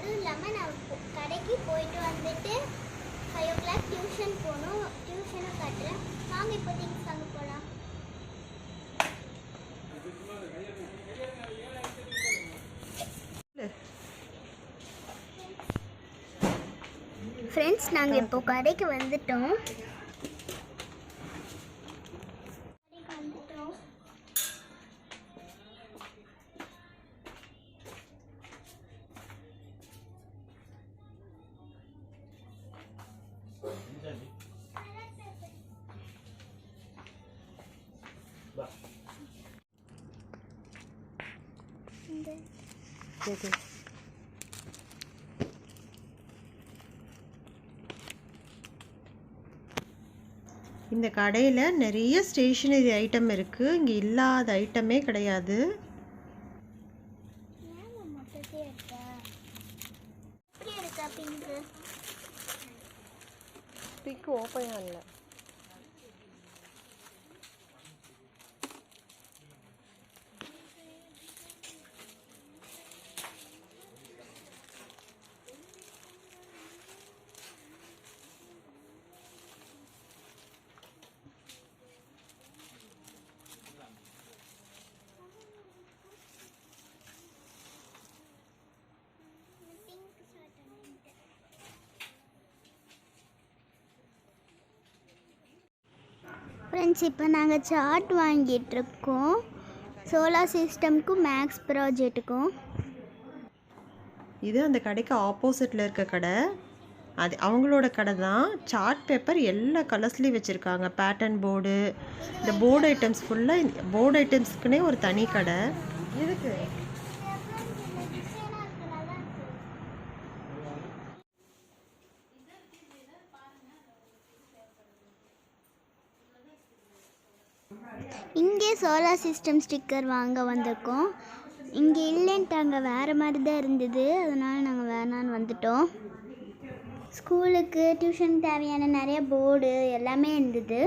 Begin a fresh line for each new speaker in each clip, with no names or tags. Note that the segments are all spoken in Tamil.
அதுவும் இல்லாமல் நான் கடைக்கு போயிட்டு வந்துட்டு 5 o'clock டியூஷன் போகணும். டியூஷனும் கட்டுறேன். வாங்க இப்போ திங்ஸ் வாங்க போகலாம். ஃப்ரெண்ட்ஸ், நாங்கள் இப்போ கடைக்கு வந்துட்டோம்.
இந்த கடையில் நிறைய ஸ்டேஷனரி ஐட்டம் இருக்குது. இங்கே இல்லாத ஐட்டமே கிடையாது. பிக் ஓப்பன் ஆகல.
ஃப்ரெண்ட்ஸ், இப்போ நாங்கள் சார்ட் வாங்கிட்டுருக்கோம். சோலார் சிஸ்டம்க்கும் மேக்ஸ் ப்ராஜெக்ட்டுக்கும்.
இது அந்த கடைக்கு ஆப்போசிட்டில் இருக்க கடை. அது அவங்களோட கடை தான். சார்ட் பேப்பர் எல்லா கலர்ஸ்லேயும் வச்சுருக்காங்க. பேட்டர்ன் போர்டு, இந்த போர்டு ஐட்டம்ஸ் ஃபுல்லாக போர்டு ஐட்டம்ஸ்க்குனே ஒரு தனி கடை. இதுக்கு
இங்கே சோலார் சிஸ்டம் ஸ்டிக்கர் வாங்க வந்திருக்கோம். இங்கே இல்லைன்ட்டாங்க, வேறு மாதிரி தான் இருந்தது. அதனால் நாங்கள் வேணான்னு வந்துட்டோம். ஸ்கூலுக்கு டியூஷன் தேவையான நிறைய போர்டு எல்லாமே இருந்தது.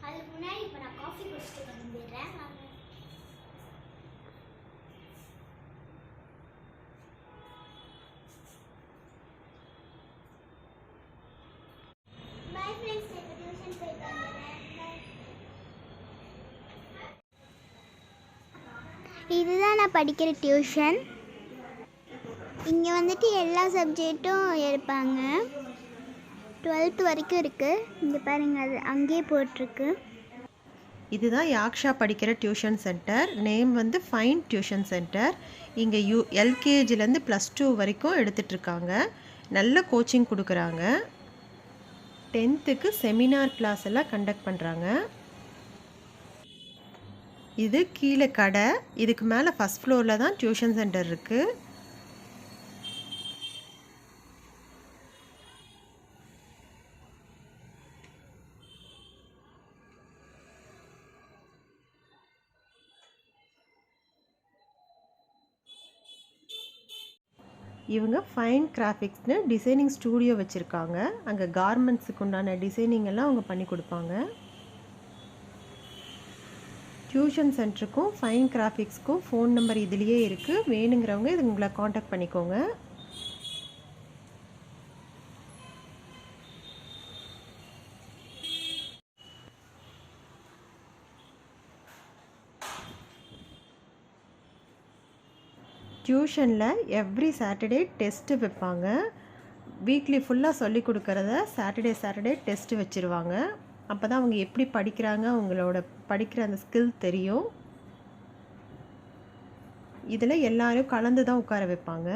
அதுக்கு முன்னாடி இப்போ நான் காஃபி குடிச்சிட்டு கிளம்பிடுறேன். இதுதான் நான் படிக்கிற டியூஷன். இங்கே வந்துட்டு எல்லா சப்ஜெக்டும் எடுப்பாங்க. 12th வரைக்கும் இருக்குது. இங்கே பாருங்கள், அது அங்கேயே போட்டிருக்கு.
இதுதான் யாக்ஷா படிக்கிற டியூஷன் சென்டர். நேம் வந்து ஃபைன் டியூஷன் சென்டர். இங்கே எல்கேஜிலேருந்து +2 வரைக்கும் எடுத்துகிட்ருக்காங்க. நல்ல கோச்சிங் கொடுக்குறாங்க. 10th செமினார் கிளாஸ் எல்லாம் கண்டக்ட் பண்ணுறாங்க. இது கீழே கடை. இதுக்கு மேலே ஃபஸ்ட் ஃப்ளோரில் தான் டியூஷன் சென்டர் இருக்குது. இவங்க ஃபைன் கிராஃபிக்ஸ்னு டிசைனிங் ஸ்டூடியோ வச்சுருக்காங்க. அங்கே கார்மெண்ட்ஸுக்கு உண்டான டிசைனிங் எல்லாம் அவங்க பண்ணி கொடுப்பாங்க. டியூஷன் சென்டருக்கும் ஃபைன் கிராஃபிக்ஸ்க்கும் ஃபோன் நம்பர் இதுலேயே இருக்குது. வேணுங்கிறவங்க இது உங்களை காண்டாக்ட் பண்ணிக்கோங்க. டியூஷனில் எவ்ரி சாட்டர்டே டெஸ்ட்டு வைப்பாங்க. வீக்லி ஃபுல்லாக சொல்லி கொடுக்குறத சாட்டர்டே டெஸ்ட்டு வச்சுருவாங்க. அப்போ தான் அவங்க எப்படி படிக்கிறாங்க, அவங்களோட படிக்கிற அந்த ஸ்கில் தெரியும். இதில் எல்லாரும் கலந்து தான் உட்கார வைப்பாங்க.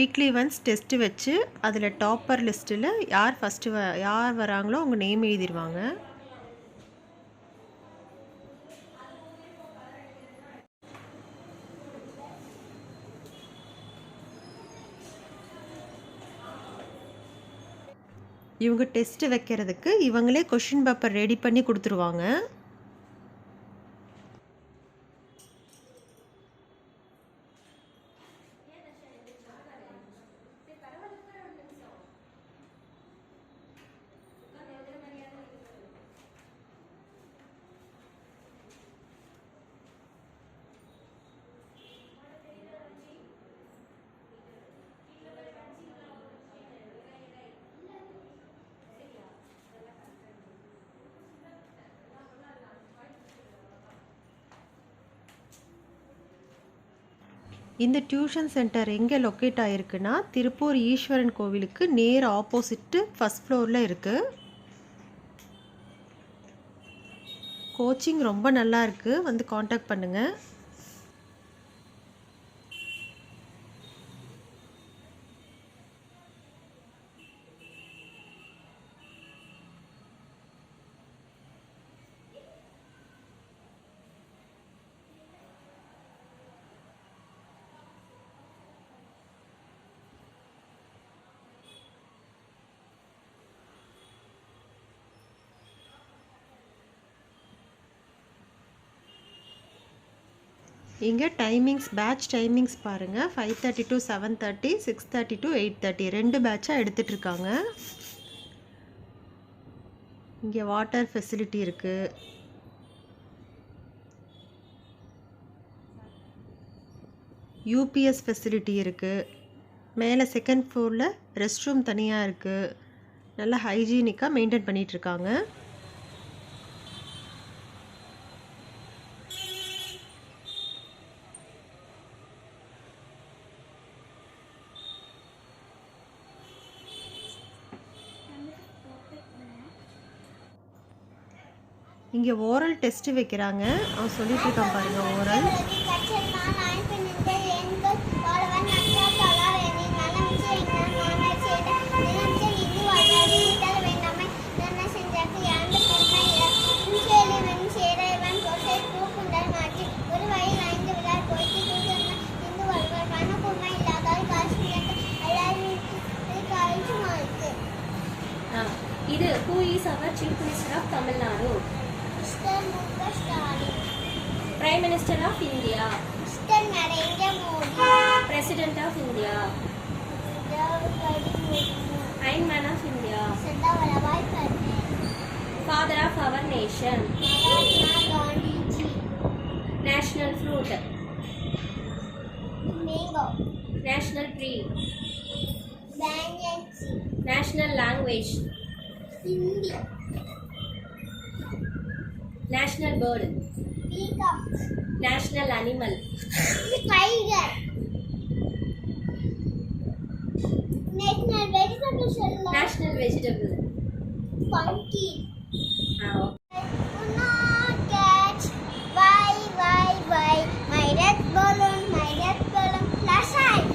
வீக்லி ஒன்ஸ் டெஸ்ட்டு வச்சு அதில் டாப்பர் லிஸ்ட்டில் யார் வராங்களோ அவங்க நேம் எழுதிடுவாங்க. இவங்க டெஸ்ட் வைக்கிறதுக்கு இவங்களே கொஷின் பேப்பர் ரெடி பண்ணி கொடுத்துருவாங்க. இந்த டியூஷன் சென்டர் எங்கே லொக்கேட் ஆகிருக்குன்னா திருப்பூர் ஈஸ்வரன் கோவிலுக்கு நேர் ஆப்போசிட்டு ஃபஸ்ட் ஃப்ளோரில் இருக்குது. கோச்சிங் ரொம்ப நல்லா இருக்குது, வந்து காண்டாக்ட் பண்ணுங்கள். இங்கே டைமிங்ஸ், பேட்ச் டைமிங்ஸ் பாருங்கள். 5:30 to 7:30, 6:30 to 8:30 2 பேட்சாக எடுத்துகிட்ருக்காங்க. இங்கே வாட்டர் ஃபெசிலிட்டி இருக்குது. யூபிஎஸ் ஃபெசிலிட்டி இருக்குது. மேலே செகண்ட் ஃப்ளோரில் ரெஸ்ட் ரூம் தனியாக இருக்குது. நல்லா ஹைஜீனிக்காக மெயின்டைன் பண்ணிகிட்ருக்காங்க. இங்கே ஓரல் டெஸ்ட்டு வைக்கிறாங்க. அவன் சொல்லிட்டு இருக்கான் பாருங்க. ஓரல்
இது who is our chief minister of Tamil Nadu?
Mr. Mukha Stalin.
Prime Minister of India?
Mr. Narendra Modi.
President of India?
Draupadi Murmu.
Iron Man of India?
Sardar Vallabhbhai Patel.
Father of our nation?
Mahatma Gandhi ji.
National fruit?
Mango.
National tree?
Banyan tree.
National language?
Hindi.
National bird?
Peacock.
National animal?
Tiger. National vegetable cell.
National vegetable?
Pumpkin.
Okay.
Do not catch. Why? My red balloon, flash eye.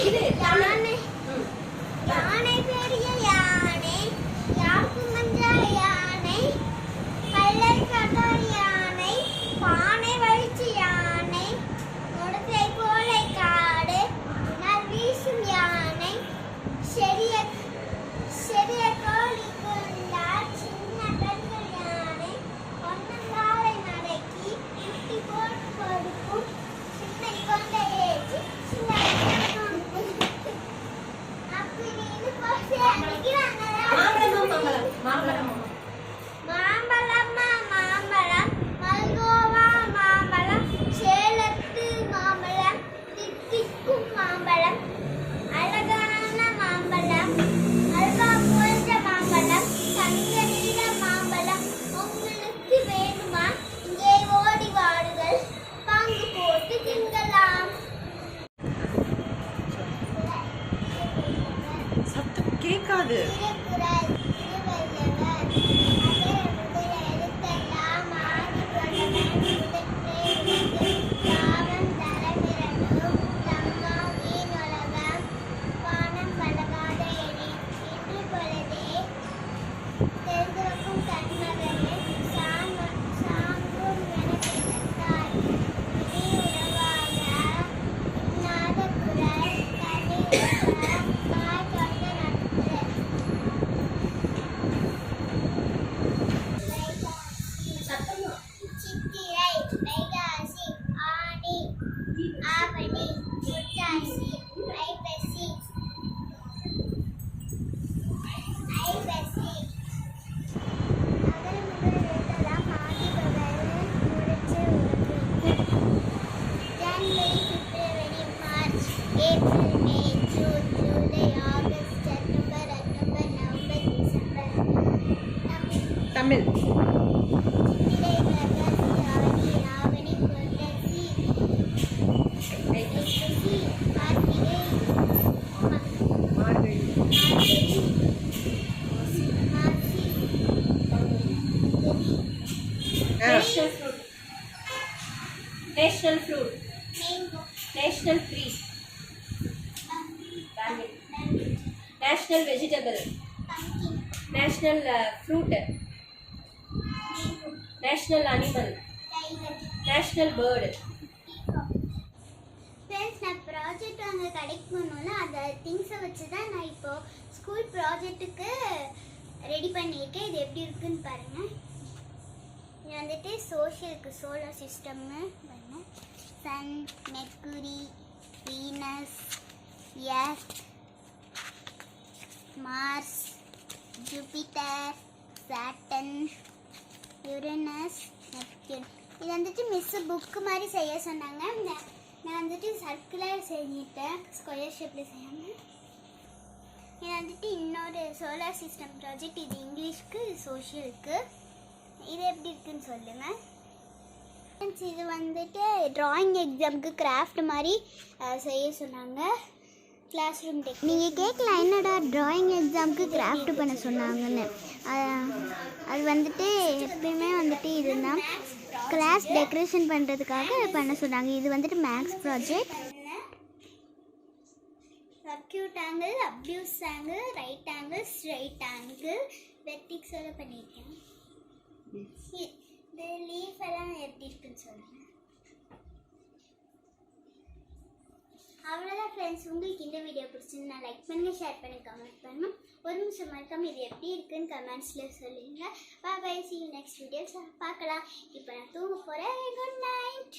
இது
யானை யானை பெரிய யானை யாருக்கு மஞ்சள் யானை கல்லை கட்ட யானை பானை வலிச்சு யானை முடத்தை போல காடு நல் வீசும் யானை செரிய கோழி கொண்டார் சின்ன பெண்கள் யானை ஒன்னங்காலை மடக்கி குட்டி போட்டு கொடுக்கும் சின்ன கொண்டை ஏற்றி சின்ன மாம்பழம் மல்கோவா மாம்பழம் சேலத்து மாம்பழம் தித்திக்கும் மாம்பழம் அழகான மாம்பழம் அல்வா போன்ற மாம்பழம் தங்க நிற மாம்பழம் உங்களுக்கு வேணுமா இங்கே ஓடி வாருங்கள் பங்கு போட்டு திங்கலாம்.
சத்தம் கேட்காது.
திருக்குறள் திருவள்ளுவர் அகர முதல எழுத்தெல்லாம் ஆதி பகவன் முதற்றே உலகு யாவன் தரவிரண்டும் தம்மா வீணுலகம் வானம் பலகாத எழி இன்று பொழுதே தெரிந்திருக்கும் கண்மகனே சான்றும் எனக்கிட்டாய் இனி உறவாக இன்னாத குரல் தனி காய் கொண்ட நட்பு சித்திரை வைகாசி ஆடி ஆவணி புரட்டாசி ஐப்பசி அகர முதல் எழுத்தெல்லாம் ஆதி பகவன் முடிச்சு ஜனவரி பிப்ரவரி March April May June July August September October November December
Tamil
Chithirai Vaikasi
National fruit. National fruit. National tree. National vegetable. National fruit. National animal. National bird.
Friends, நான் ப்ராஜெக்ட் அங்கே கடைக்கு போகணும்ல, அந்த திங்ஸை வச்சு தான் நான் இப்போது ஸ்கூல் ப்ராஜெக்ட்டுக்கு ரெடி பண்ணியிருக்கேன். இது எப்படி இருக்குன்னு பாருங்கள். இது வந்துட்டு சோஷியலுக்கு சோலார் சிஸ்டம்னு பாருங்கள். Sun, Mercury, Venus, Earth, Mars, Jupiter, Saturn, Uranus, Neptune. இது வந்துட்டு மிஸ்ஸு புக்கு மாதிரி செய்ய சொன்னாங்க. நான் வந்துட்டு சர்க்குலர் செஞ்சிட்டேன், ஸ்கொயர் ஷேப்பில் செய்யாமல். இது வந்துட்டு இன்னொரு சோலார் சிஸ்டம் ப்ராஜெக்ட். இது இங்கிலீஷ்க்கு, இது சோஷியலுக்கு. இது எப்படி இருக்குன்னு சொல்லுங்கள். இது வந்துட்டு ட்ராயிங் எக்ஸாமுக்கு கிராஃப்ட் மாதிரி செய்ய சொன்னாங்க. Class room deck. நீங்கள் கேட்கலாம், என்னடா ட்ராயிங் எக்ஸாமுக்கு கிராஃப்ட் பண்ண சொன்னாங்கன்னு. அது வந்துட்டு எப்பயுமே வந்துட்டு இதுதான் கிளாஸ் டெக்கரேஷன் பண்ணுறதுக்காக பண்ண சொன்னாங்க. இது வந்துட்டு maths project. Acute angle, obtuse angle, right angle, straight angle, வெர்டிக்ஸோட பண்ணியிருக்கேன். இந்த லீஃப் எல்லாம் எப்படி இருக்குன்னு சொல்லுங்கள். அவ்வளோதான் ஃப்ரெண்ட்ஸ். உங்களுக்கு இந்த வீடியோ பிடிச்சிருந்தா லைக் பண்ணுங்கள், ஷேர் பண்ணி கமெண்ட் பண்ணுங்கள். ஒரு நிமிஷம் மறக்காமல் இது எப்படி இருக்குன்னு கமெண்ட்ஸில் சொல்லுங்கள். Bye, see you next videos பார்க்கலாம். இப்போ நான் தூங்க போகிறேன். Good night.